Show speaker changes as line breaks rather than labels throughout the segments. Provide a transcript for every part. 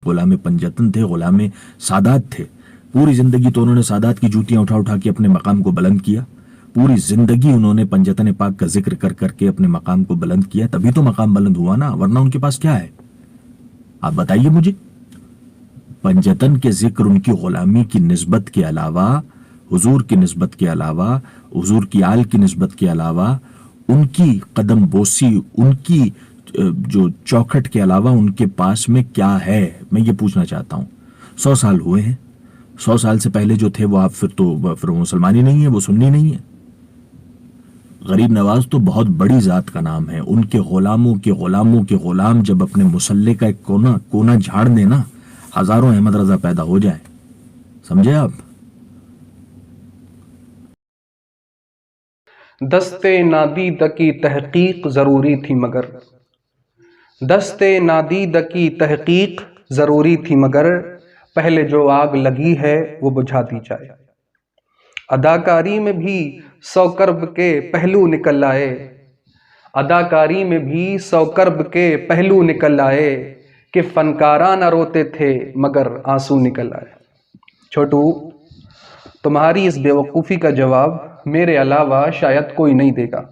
غلام पंजतन थे, गुलाम सादात थे। पूरी जिंदगी तो उन्होंने सादात की जूतियां उठा उठा के अपने मकाम को बुलंद किया। पूरी जिंदगी उन्होंने पंजतन पाक का जिक्र कर करके अपने मकाम को बुलंद किया, तभी तो मकाम बुलंद हुआ ना, वरना उनके पास क्या है? आप बताइए मुझे। पंजतन के जिक्र, उनकी गुलामी की निस्बत के अलावा, हुजूर की निस्बत के अलावा, हुजूर की आल की निस्बत के अलावा, उनकी कदम बोसी, उनकी जो चौखट के अलावा उनके पास में क्या है, मैं ये पूछना चाहता हूँ। 100 साल हुए हैं, 100 साल से पहले जो थे वो आप फिर वो मुसलमान ही नहीं है, वो सुन्नी नहीं है। गरीब नवाज तो बहुत बड़ी जात का नाम है। उनके गुलामों के गुलाम जब अपने मुसल्ले का एक कोना झाड़ देना, हजारों अहमद रजा पैदा हो जाए। समझे आप?
दस्ते नादीद की तहकीक ज़रूरी थी मगर, दस्ते नादीद की तहकीक ज़रूरी थी मगर, पहले जो आग लगी है वो बुझा दी जाए। अदाकारी में भी 100 कर्ब के पहलू निकल आए, अदाकारी में भी 100 कर्ब के पहलू निकल आए, कि फनकारा न रोते थे मगर आंसू निकल आए। छोटू, तुम्हारी इस बेवकूफ़ी का जवाब मेरे अलावा शायद कोई नहीं देगा।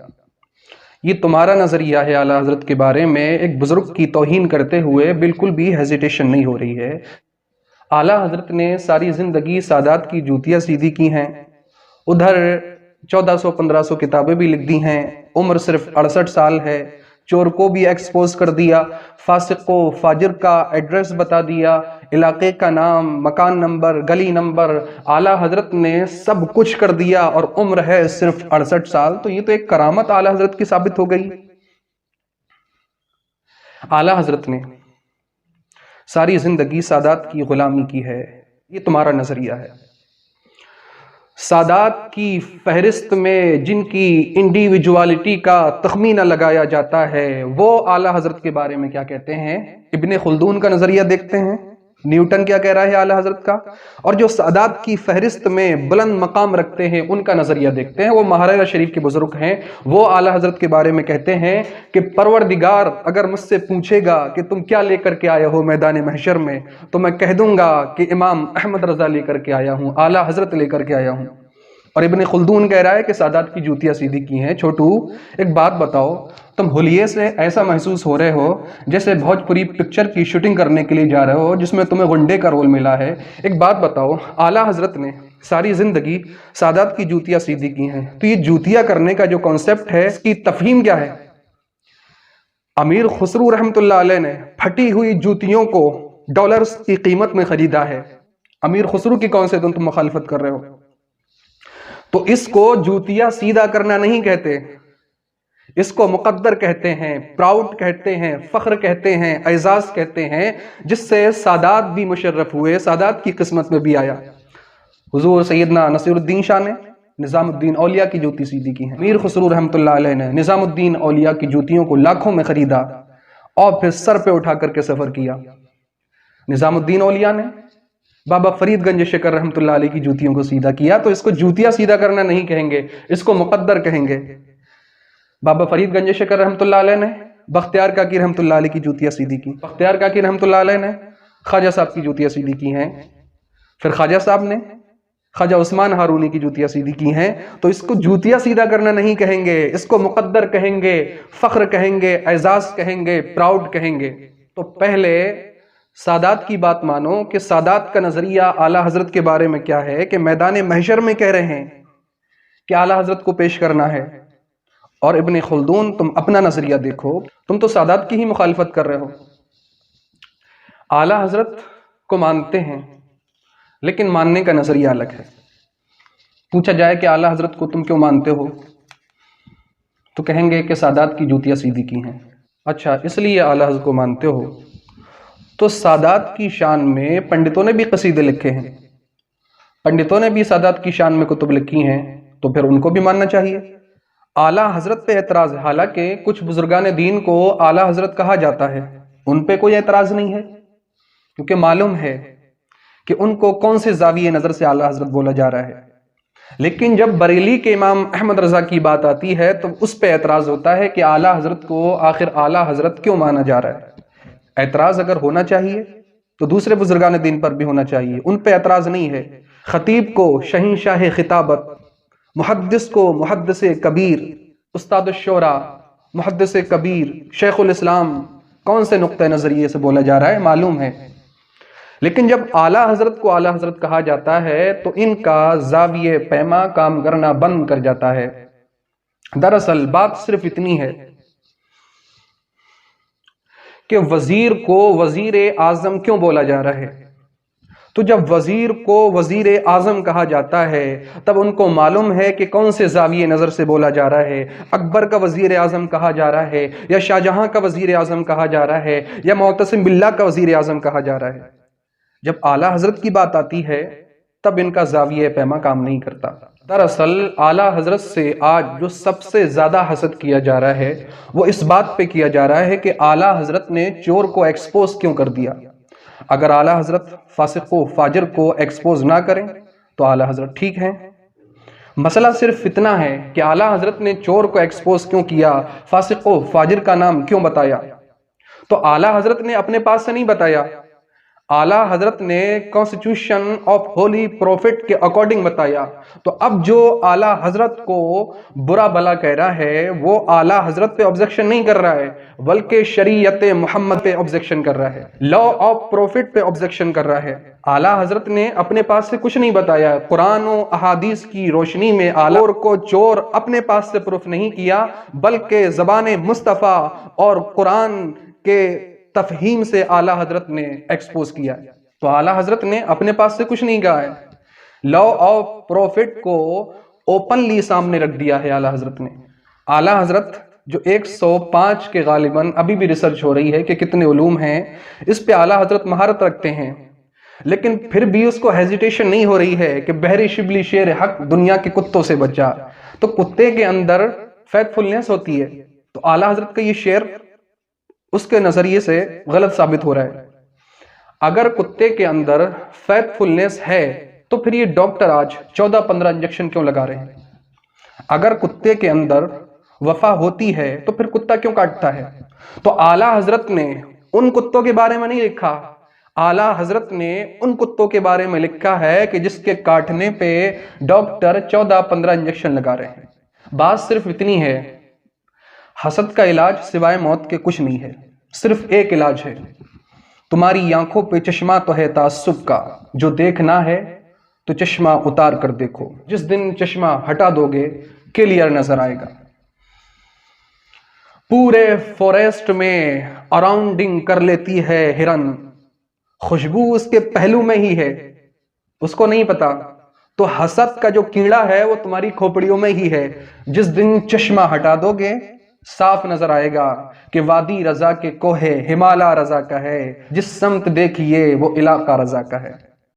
ये तुम्हारा नज़रिया है आला हज़रत के बारे में, एक बुज़ुर्ग की तौहीन करते हुए बिल्कुल भी हेजिटेशन नहीं हो रही है। आला हज़रत ने सारी ज़िंदगी सादात की जूतियाँ सीधी की हैं, उधर 1400-1500 किताबें भी लिख दी हैं, उम्र सिर्फ 68 साल है, चोर को भी एक्सपोज कर दिया, फासिक को फाजिर का एड्रेस बता दिया, इलाके का नाम, मकान नंबर, गली नंबर, आला हजरत ने सब कुछ कर दिया और उम्र है सिर्फ 68 साल। तो ये तो एक करामत आला हजरत की साबित हो गई। आला हजरत ने सारी जिंदगी सादात की गुलामी की है, ये तुम्हारा नजरिया है। सादात की फहरिस्त में जिनकी इंडिविजुअलिटी का तखमीना लगाया जाता है, वो आला हजरत के बारे में क्या कहते हैं? इब्ने खुल्दून का नजरिया देखते हैं, न्यूटन क्या कह रहा है आला हजरत का, और जो सादात की फहरिस्त में बुलंद मकाम रखते हैं उनका नजरिया देखते हैं। वो महाराजा शरीफ के बुजुर्ग हैं, वो आला हजरत के बारे में कहते हैं कि परवरदिगार अगर मुझसे पूछेगा कि तुम क्या लेकर के आए हो मैदान महशर में, तो मैं कह दूंगा कि इमाम अहमद रजा लेकर के आया हूँ, आला हजरत लेकर के आया हूँ। और इब्ने खुल्दून कह रहा है कि सादात की जूतियां सीधी की हैं। छोटू, एक बात बताओ, तुम हुलिये से ऐसा महसूस हो रहे हो जैसे भोजपुरी पिक्चर की शूटिंग करने के लिए जा रहे हो जिसमें तुम्हें गुंडे का रोल मिला है। एक बात बताओ, आला हजरत ने सारी जिंदगी सादात की जूतियां सीधी की हैं, तो ये जूतियां करने का जो कॉन्सेप्ट है इसकी तफहीम क्या है? अमीर खुसरू रहमतुल्लाह अलैह ने फटी हुई जूतियों को डॉलर्स की कीमत में खरीदा है। अमीर खुसरू की कौन से तुम मुखालफत कर रहे हो? तो इसको जूतियां सीधा करना नहीं कहते, इसको मुकद्दर कहते हैं, प्राउड कहते हैं, फख्र कहते हैं, एजाज कहते हैं, जिससे सादात भी मुशर्रफ हुए, सादात की किस्मत में भी आया। हुजूर सैयदना नसीरुद्दीन शाह ने निजामुद्दीन औलिया की जूती सीधी की है। मीर खुसरू रहमतुल्लाह अलैह ने निजामुद्दीन औलिया की जूतियों को लाखों में खरीदा और फिर सर पे उठा करके सफर किया। निजामुद्दीन औलिया ने बाबा फरीदगंज शिकर रहमतुल्लाह अलैह की जूतियों को सीधा किया, तो इसको जूतियां सीधा करना नहीं कहेंगे, इसको मुकद्दर कहेंगे। बाबा फरीदगंज शिकर रहमतुल्लाह अलैह ने बख्तियार काकी रहमतुल्लाह अलैह की जूतियां सीधी की, बख्तियार काकी रहमतुल्लाह अलैह ने ख्वाजा साहब की जूतियां सीधी की हैं, फिर ख्वाजा साहब ने ख्वाजा उस्मान हारूनी की जूतियां सीधी की हैं। तो इसको जूतियां सीधा करना नहीं कहेंगे, इसको मुकद्दर कहेंगे, फख्र कहेंगे, एजाज कहेंगे, प्राउड कहेंगे। तो पहले सादात की बात मानो कि सादात का नजरिया आला हजरत के बारे में क्या है, कि मैदान महशर में कह रहे हैं कि आला हजरत को पेश करना है। और इब्ने खुल्दून, तुम अपना नजरिया देखो, तुम तो सादात की ही मुखालफत कर रहे हो। आला हजरत को मानते हैं लेकिन मानने का नजरिया अलग है। पूछा जाए कि आला हजरत को तुम क्यों मानते हो, तो कहेंगे कि सादात की जूतियां सीधी की हैं। अच्छा, इसलिए आला हजरत को मानते हो, तो सादात की शान में पंडितों ने भी कसीदे लिखे हैं, पंडितों ने भी सादात की शान में कुतुब लिखी हैं, तो फिर उनको भी मानना चाहिए। आला हजरत पे एतराज है, हालांकि कुछ बुजुर्गान दीन को आला हजरत कहा जाता है, उन पे कोई एतराज नहीं है, क्योंकि मालूम है कि उनको कौन से जाविये नजर से आला हजरत बोला जा रहा है। लेकिन जब बरेली के इमाम अहमद रजा की बात आती है तो उस पे एतराज होता है कि आला हजरत को आखिर आला हजरत क्यों माना जा रहा है। एतराज अगर होना चाहिए تو دوسرے بزرگان دین پر بھی ہونا چاہیے، ان پہ اعتراض نہیں ہے۔ خطیب کو شہنشاہ خطابت، محدث کو محدث کبیر، استاد الشورا، محدث کبیر، شیخ الاسلام، کون سے نقطہ نظریے سے بولا جا رہا ہے معلوم ہے۔ لیکن جب اعلیٰ حضرت کو اعلیٰ حضرت کہا جاتا ہے تو ان کا زاویہ پیما کام کرنا بند کر جاتا ہے۔ دراصل بات صرف اتنی ہے کہ وزیر کو وزیر اعظم کیوں بولا جا رہا ہے؟ تو جب وزیر کو وزیر اعظم کہا جاتا ہے تب ان کو معلوم ہے کہ کون سے زاویہ نظر سے بولا جا رہا ہے۔ اکبر کا وزیر اعظم کہا جا رہا ہے، یا شاہ جہاں کا وزیر اعظم کہا جا رہا ہے، یا معتصم باللہ کا وزیر اعظم کہا جا رہا ہے۔ جب اعلیٰ حضرت کی بات آتی ہے تب ان کا زاویہ پیما کام نہیں کرتا۔ دراصل اعلیٰ حضرت سے آج جو سب سے زیادہ حسد کیا جا رہا ہے وہ اس بات پہ کیا جا رہا ہے کہ اعلیٰ حضرت نے چور کو ایکسپوز کیوں کر دیا۔ اگر اعلیٰ حضرت فاسق و فاجر کو ایکسپوز نہ کریں تو اعلیٰ حضرت ٹھیک ہیں۔ مسئلہ صرف اتنا ہے کہ اعلیٰ حضرت نے چور کو ایکسپوز کیوں کیا، فاسق و فاجر کا نام کیوں بتایا؟ تو اعلیٰ حضرت نے اپنے پاس سے نہیں بتایا، اعلیٰ حضرت نے کانسٹیٹیوشن آف ہولی پروفٹ کے اکارڈنگ بتایا۔ تو اب جو اعلیٰ حضرت کو برا بلا کہہ رہا ہے وہ اعلیٰ حضرت پہ آبجیکشن نہیں کر رہا ہے بلکہ شریعت محمد پہ آبجیکشن کر رہا ہے، لا آف پروفٹ پہ آبجیکشن کر رہا ہے۔ اعلیٰ حضرت نے اپنے پاس سے کچھ نہیں بتایا، قرآن و احادیث کی روشنی میں اعلیٰ کو چور اپنے پاس سے پروف نہیں کیا بلکہ زبان مصطفیٰ اور قرآن کے تفہیم سے اعلیٰ حضرت نے ایکسپوز کیا۔ تو اعلیٰ حضرت نے اپنے پاس سے کچھ نہیں کہا ہے، لا آف پروفٹ کو اوپنلی سامنے رکھ دیا ہے اعلیٰ حضرت نے۔ اعلیٰ حضرت جو 105 کے غالباً ابھی بھی ریسرچ ہو رہی ہے کہ کتنے علوم ہیں، اس پہ اعلیٰ حضرت مہارت رکھتے ہیں، لیکن پھر بھی اس کو ہیزیٹیشن نہیں ہو رہی ہے کہ بحری شبلی شیر حق دنیا کے کتوں سے بچا۔ تو کتے کے اندر فیتھ فلنس ہوتی ہے، تو اعلیٰ حضرت کا یہ شعر اس کے نظریے سے غلط ثابت ہو رہا ہے۔ اگر کتے کے اندر فیتھ فلنس ہے تو پھر یہ ڈاکٹر آج 14-15 انجیکشن کیوں لگا رہے ہیں؟ اگر کتے کے اندر وفا ہوتی ہے تو پھر کتا کیوں کاٹتا ہے؟ تو اعلیٰ حضرت نے ان کتوں کے بارے میں نہیں لکھا، اعلیٰ حضرت نے ان کتوں کے بارے میں لکھا ہے کہ جس کے کاٹنے پہ ڈاکٹر 14-15 انجیکشن لگا رہے ہیں۔ بات صرف اتنی ہے، حسد کا علاج سوائے موت کے کچھ نہیں ہے، صرف ایک علاج ہے، تمہاری آنکھوں پہ چشمہ تو ہے تعصب کا، جو دیکھنا ہے تو چشمہ اتار کر دیکھو، جس دن چشمہ ہٹا دو گے کلیئر نظر آئے گا۔ پورے فوریسٹ میں اراؤنڈنگ کر لیتی ہے ہرن، خوشبو اس کے پہلو میں ہی ہے، اس کو نہیں پتا۔ تو حسد کا جو کیڑا ہے وہ تمہاری کھوپڑیوں میں ہی ہے، جس دن چشمہ ہٹا دو گے صاف نظر آئے گا کہ وادی رضا کے کوہ ہمالا رضا کا ہے، جس سمت دیکھیے وہ علاقہ رضا کا ہے۔